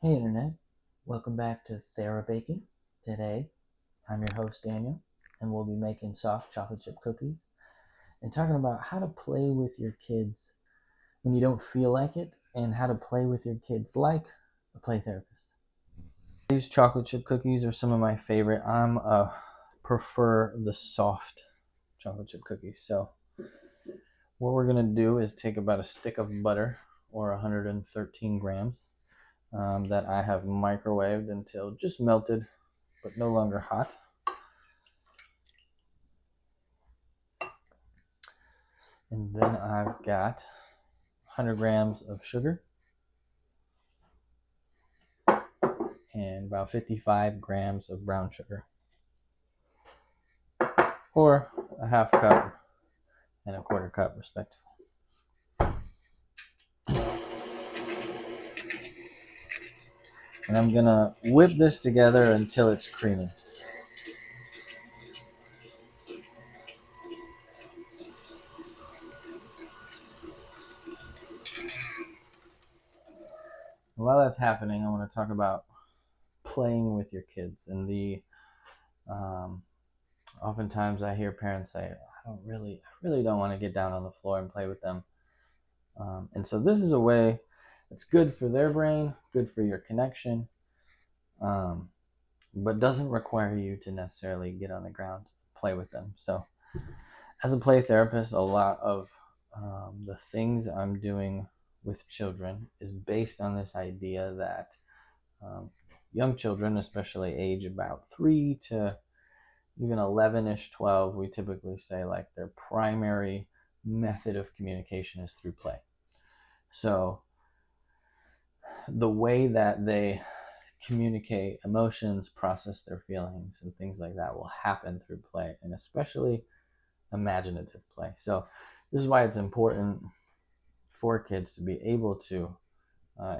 Hey Internet, welcome back to Thera-baking. Today, I'm your host Daniel, and we'll be making soft chocolate chip cookies and talking about how to play with your kids when you don't feel like it and how to play with your kids like a play therapist. These chocolate chip cookies are some of my favorite. Prefer the soft chocolate chip cookies. So what we're gonna do is take about a stick of butter or 113 grams that I have microwaved until just melted but no longer hot. And then I've got 100 grams of sugar and about 55 grams of brown sugar, or a half cup and a quarter cup respectively. And I'm gonna whip this together until it's creamy. While that's happening, I want to talk about playing with your kids. And oftentimes I hear parents say, I really don't want to get down on the floor and play with them. And so this is a way that's good for their brain, good for your connection, but doesn't require you to necessarily get on the ground, play with them. So as a play therapist, a lot of the things I'm doing with children is based on this idea that young children, especially age about 3 to even 11-ish, 12, we typically say like their primary method of communication is through play. So the way that they communicate emotions, process their feelings, and things like that will happen through play, and especially imaginative play. So this is why it's important for kids to be able to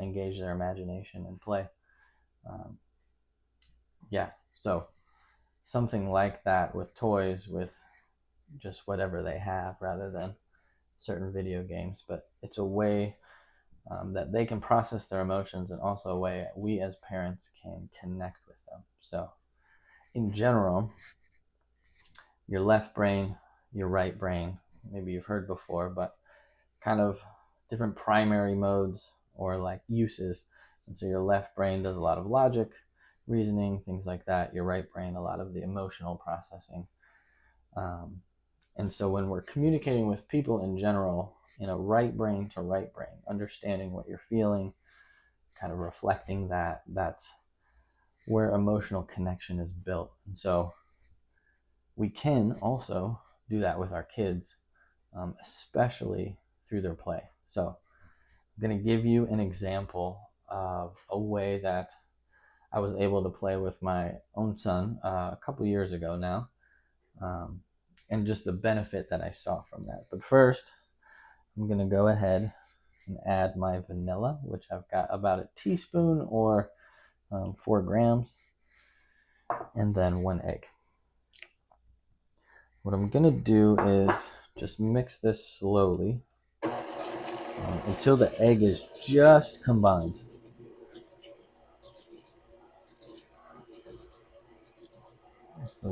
engage their imagination and play. So something like that with toys, with just whatever they have rather than certain video games, but it's a way that they can process their emotions, and also a way we as parents can connect with them. So in general, your left brain, your right brain, maybe you've heard before, but kind of different primary modes or like uses. And so your left brain does a lot of logic, reasoning, things like that. Your right brain, a lot of the emotional processing. And so when we're communicating with people in general, in a right brain to right brain, understanding what you're feeling, kind of reflecting that, that's where emotional connection is built. And so we can also do that with our kids, especially through their play. So I'm going to give you an example of a way that I was able to play with my own son a couple years ago now. And just the benefit that I saw from that. But first, I'm going to go ahead and add my vanilla, which I've got about a teaspoon or 4 grams, and then 1 egg. What I'm going to do is just mix this slowly until the egg is just combined. So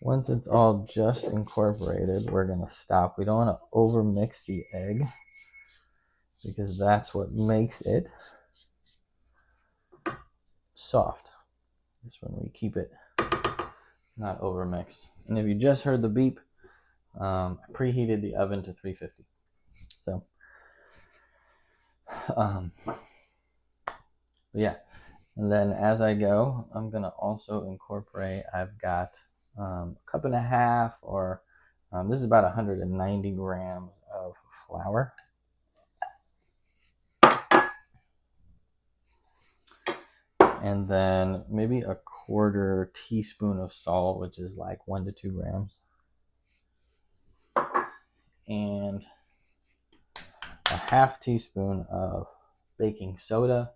once it's all just incorporated, we're going to stop. We don't want to over mix the egg, because that's what makes it soft. Just when we keep it not over mixed. And if you just heard the beep, I preheated the oven to 350. So, yeah. And then as I go, I'm gonna also incorporate. I've got a cup and a half, or this is about 190 grams of flour. And then maybe a quarter teaspoon of salt, which is like 1 to 2 grams. And a half teaspoon of baking soda,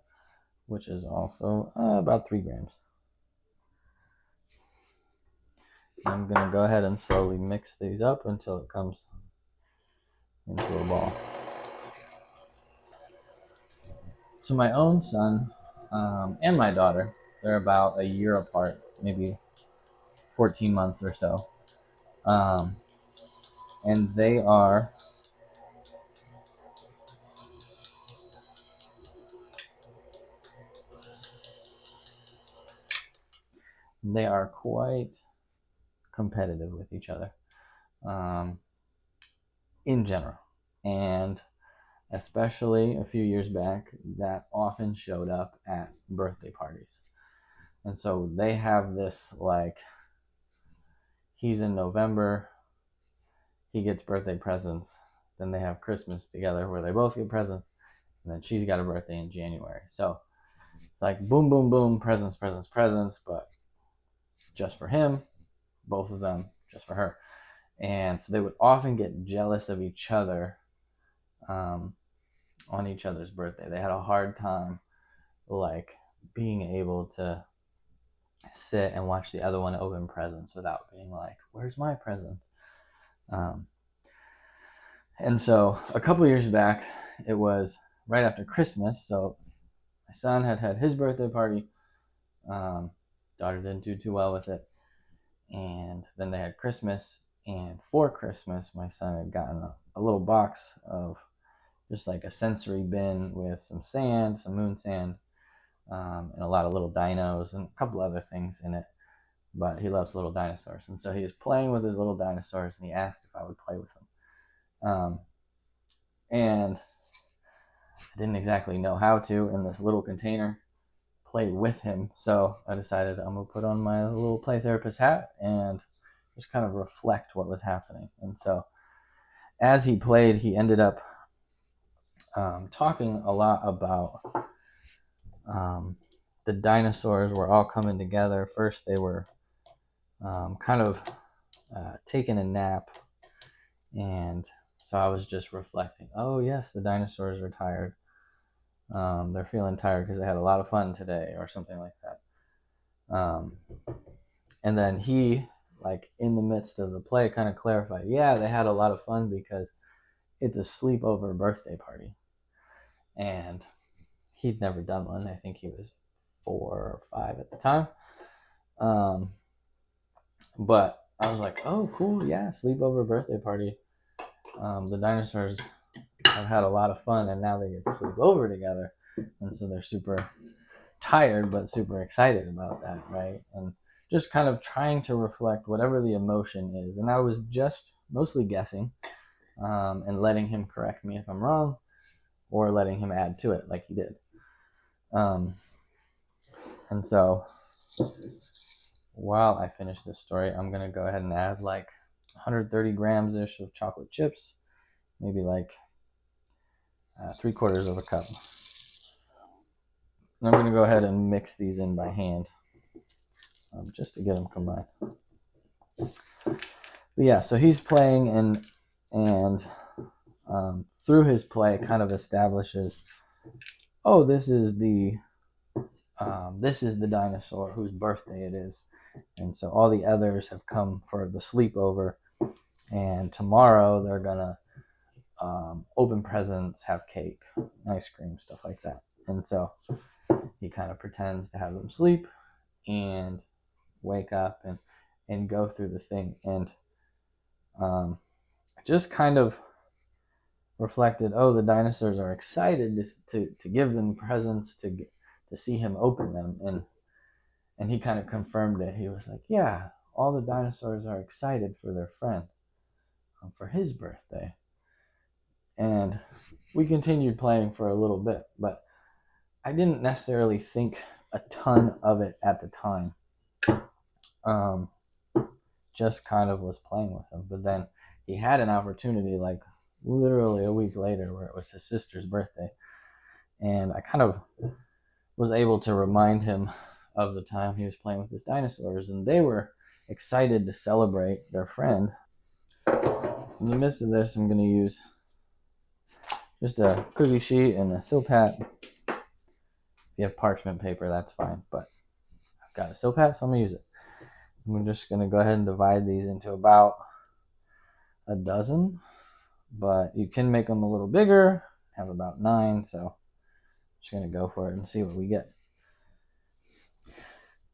which is also about 3 grams. I'm going to go ahead and slowly mix these up until it comes into a ball. So my own son, and my daughter. They're about a year apart, maybe 14 months or so. Um, and they are quite competitive with each other, um, in general. And especially a few years back, that often showed up at birthday parties. And so they have this, like, he's in November, he gets birthday presents. Then they have Christmas together where they both get presents. And then she's got a birthday in January. So it's like boom, boom, boom, presents, presents, presents, but just for him, both of them just for her. And so they would often get jealous of each other, um, on each other's birthday. They had a hard time, like, being able to sit and watch the other one open presents without being like, where's my present? Um, and so a couple years back, it was right after Christmas. So my son had his birthday party. Daughter didn't do too well with it. And then they had Christmas. And for Christmas, my son had gotten a little box of just like a sensory bin with some sand, some moon sand, and a lot of little dinos and a couple other things in it. But he loves little dinosaurs. And so he was playing with his little dinosaurs and he asked if I would play with them. And I didn't exactly know how to in this little container play with him. So I decided I'm going to put on my little play therapist hat and just kind of reflect what was happening. And so as he played, he ended up talking a lot about the dinosaurs were all coming together. First, they were kind of taking a nap. And so I was just reflecting, oh, yes, the dinosaurs are tired. They're feeling tired because they had a lot of fun today or something like that. And then he, like, in the midst of the play, kind of clarified, yeah, they had a lot of fun because it's a sleepover birthday party. And he'd never done one. I think he was 4 or 5 at the time. But I was like, oh, cool, yeah, sleepover birthday party. The dinosaurs have had a lot of fun, and now they get to sleep over together. And so they're super tired, but super excited about that, right? And just kind of trying to reflect whatever the emotion is. And I was just mostly guessing, and letting him correct me if I'm wrong, or letting him add to it like he did. And so while I finish this story, I'm going to go ahead and add like 130 grams ish of chocolate chips, maybe like 3/4 of a cup. And I'm going to go ahead and mix these in by hand, just to get them combined. But yeah, so he's playing, and through his play kind of establishes, oh, this is the dinosaur whose birthday it is. And so all the others have come for the sleepover, and tomorrow they're gonna open presents, have cake, ice cream, stuff like that. And so he kind of pretends to have them sleep and wake up and go through the thing. And just kind of reflected, oh, the dinosaurs are excited to give them presents, to see him open them. And he kind of confirmed it. He was like, yeah, all the dinosaurs are excited for their friend, for his birthday. And we continued playing for a little bit, but I didn't necessarily think a ton of it at the time. Just kind of was playing with him. But then he had an opportunity, like literally a week later, where it was his sister's birthday. And I kind of was able to remind him of the time he was playing with his dinosaurs, and they were excited to celebrate their friend. In the midst of this, I'm going to use just a cookie sheet and a Silpat. If you have parchment paper, that's fine, but I've got a Silpat, so I'm going to use it. I'm just going to go ahead and divide these into about a dozen, but you can make them a little bigger. I have about 9, so I'm just going to go for it and see what we get.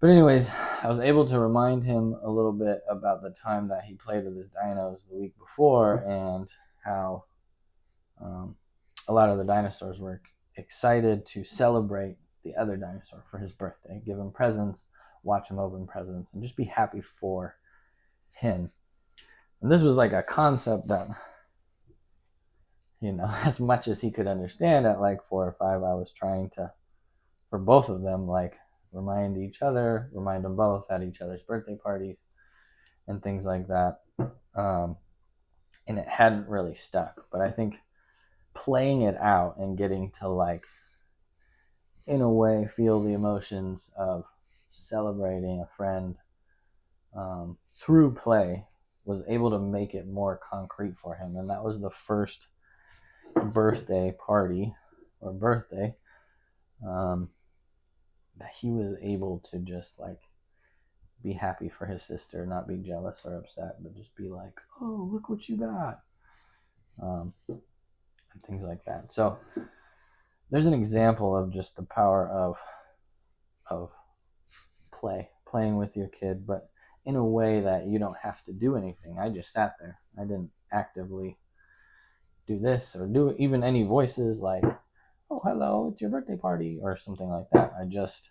But anyways, I was able to remind him a little bit about the time that he played with his dinos the week before, and how a lot of the dinosaurs were excited to celebrate the other dinosaur for his birthday, give him presents, watch him open presents, and just be happy for him. And this was like a concept that, as much as he could understand at like 4 or 5, I was trying to, for both of them, like remind them both at each other's birthday parties and things like that. And it hadn't really stuck. But I think playing it out and getting to, like, in a way, feel the emotions of celebrating a friend through play was able to make it more concrete for him. And that was the first birthday party or birthday that he was able to just like be happy for his sister, not be jealous or upset, but just be like, oh, look what you got, and things like that. So there's an example of just the power of playing with your kid, but in a way that you don't have to do anything. I just sat there. I didn't actively do this or do even any voices like, oh, hello, it's your birthday party, or something like that. I just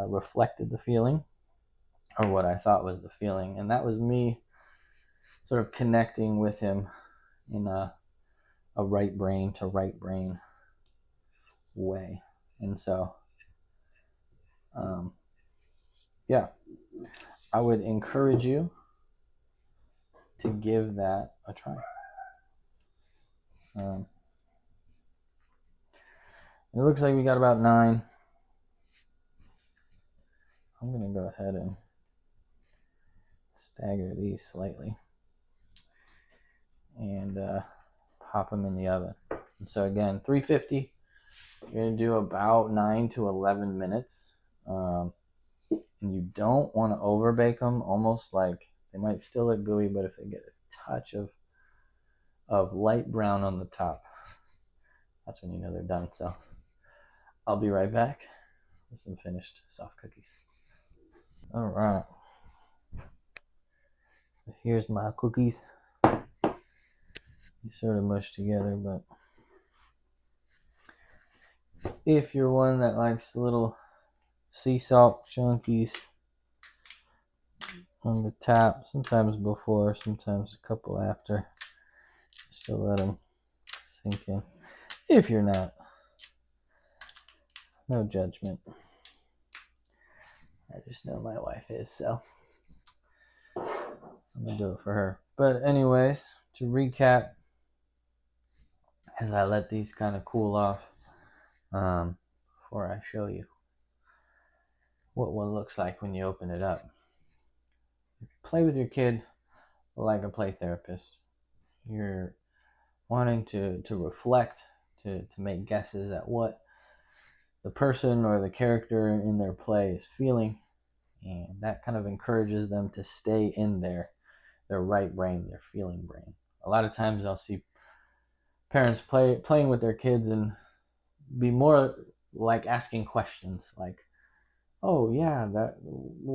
reflected the feeling, or what I thought was the feeling, and that was me sort of connecting with him in a right brain to right brain way. And so yeah, I would encourage you to give that a try. It looks like we got about 9. I'm going to go ahead and stagger these slightly and pop them in the oven. And so again, 350. You're going to do about 9 to 11 minutes. And you don't want to over bake them, almost like they might still look gooey, but if they get a touch of light brown on the top, that's when you know they're done. So I'll be right back with some finished soft cookies. All right. So here's my cookies. You sort of mush together, but if you're one that likes the little sea salt chunkies on the top, sometimes before, sometimes a couple after, just to let them sink in. If you're not, no judgment. I just know my wife is, so I'm gonna do it for her. But anyways, to recap, as I let these kind of cool off, before I show you what one looks like when you open it up. Play with your kid like a play therapist. You're wanting to reflect, to make guesses at what the person or the character in their play is feeling, and that kind of encourages them to stay in their right brain, their feeling brain. A lot of times I'll see parents playing with their kids and be more like asking questions like, oh yeah, well,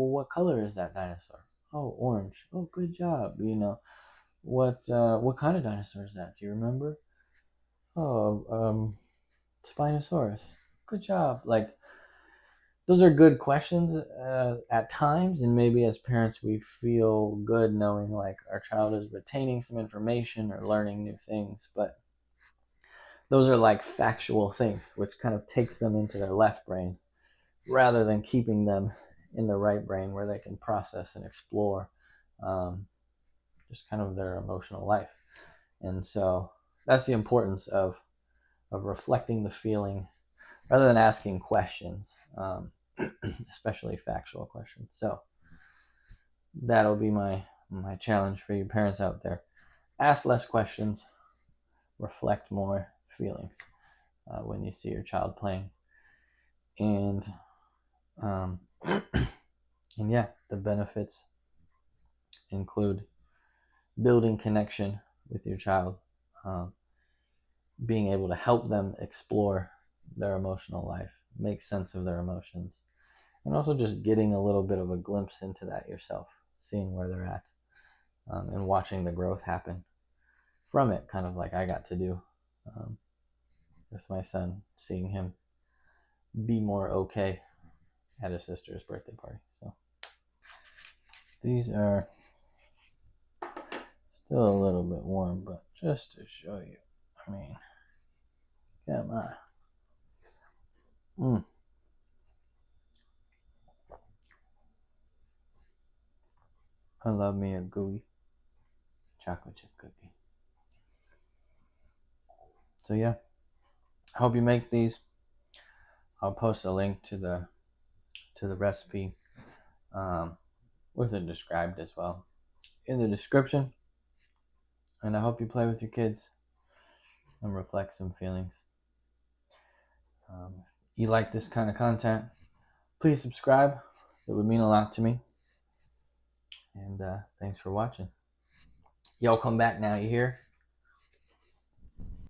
what color is that dinosaur? Oh, orange. Oh, good job. What kind of dinosaur is that? Do you remember? Oh, Spinosaurus. Good job. Like, those are good questions at times, and maybe as parents we feel good knowing like our child is retaining some information or learning new things, but those are like factual things, which kind of takes them into their left brain rather than keeping them in the right brain where they can process and explore just kind of their emotional life. And so that's the importance of reflecting the feeling rather than asking questions, especially factual questions. So that'll be my challenge for you parents out there. Ask less questions, reflect more feelings when you see your child playing. And and yeah, the benefits include building connection with your child, being able to help them explore their emotional life, make sense of their emotions, and also just getting a little bit of a glimpse into that yourself, seeing where they're at, and watching the growth happen from it, kind of like I got to do um, with my son, seeing him be more okay at his sister's birthday party. So these are still a little bit warm, but just to show you, I mean, come on. I love me a gooey chocolate chip cookie. So yeah, I hope you make these. I'll post a link to the recipe with it described as well in the description. And I hope you play with your kids and reflect some feelings. You like this kind of content, please subscribe. It would mean a lot to me. And thanks for watching. Y'all come back now, you hear?